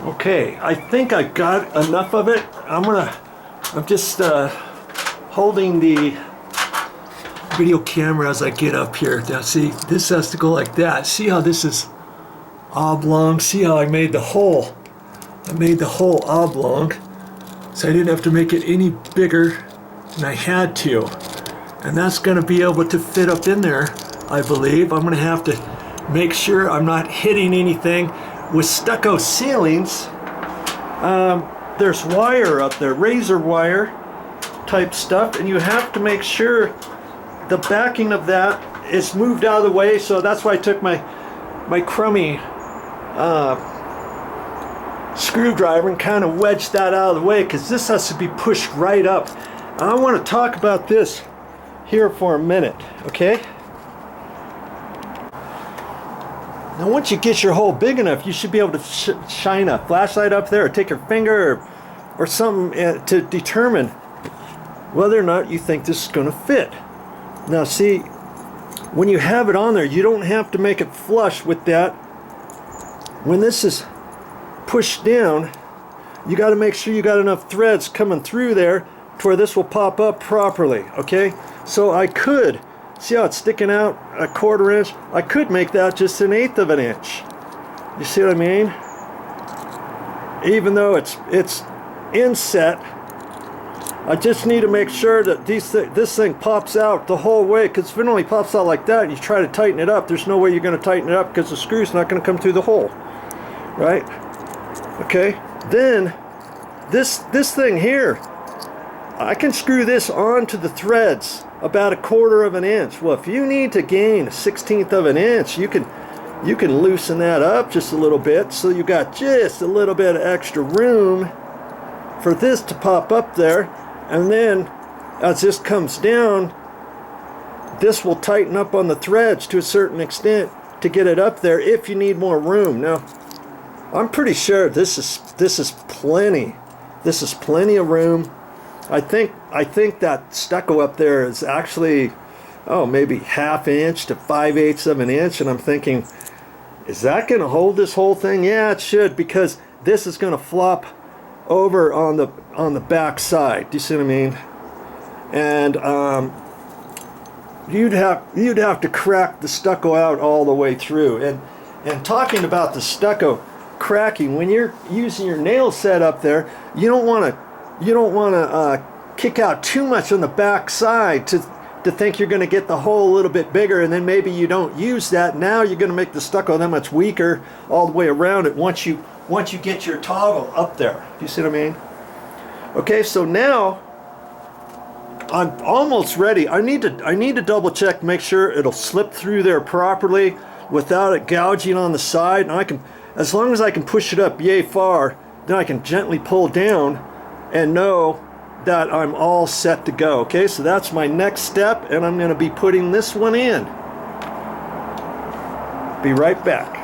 Okay, I think I got enough of it. I'm just holding the video camera as I get up here. Now see, this has to go like that. See how this is oblong? See how I made the hole? I made the hole oblong, so I didn't have to make it any bigger than I had to. And that's gonna be able to fit up in there, I believe. I'm gonna have to make sure I'm not hitting anything. With stucco ceilings, there's wire up there, razor wire type stuff, and you have to make sure the backing of that is moved out of the way. So that's why I took my crummy screwdriver and kind of wedged that out of the way, because this has to be pushed right up. And I want to talk about this here for a minute, okay? Now once you get your hole big enough, you should be able to shine a flashlight up there, or take your finger or something to determine whether or not you think this is going to fit. Now see, when you have it on there, you don't have to make it flush with that. When this is pushed down, you got to make sure you got enough threads coming through there to where this will pop up properly, okay? So I could, see how it's sticking out a 1/4 inch? I could make that just 1/8 of an inch. You see what I mean? Even though it's inset, I just need to make sure that this thing pops out the whole way, because if it only pops out like that and you try to tighten it up, there's no way you're going to tighten it up, because the screw's not going to come through the hole, right? Okay, then this thing here, I can screw this onto the threads about 1/4 of an inch. Well, if you need to gain 1/16 of an inch, you can loosen that up just a little bit, so you got just a little bit of extra room for this to pop up there. And then as this comes down, this will tighten up on the threads to a certain extent to get it up there if you need more room. Now I'm pretty sure this is plenty. This is plenty of room. I think that stucco up there is actually, oh, maybe 1/2 inch to 5/8 of an inch, and I'm thinking, is that going to hold this whole thing? Yeah, it should, because this is going to flop over on the back side. Do you see what I mean? And you'd have to crack the stucco out all the way through. And talking about the stucco cracking, when you're using your nail set up there, you don't want to kick out too much on the back side to think you're going to get the hole a little bit bigger, and then maybe you don't use that. Now you're going to make the stucco that much weaker all the way around it once you get your toggle up there. Do you see what I mean? Okay, so now I'm almost ready. I need to double check, make sure it'll slip through there properly without it gouging on the side. And I can, as long as I can push it up yay far, then I can gently pull down and know that I'm all set to go. Okay, so that's my next step, and I'm going to be putting this one in. Be right back.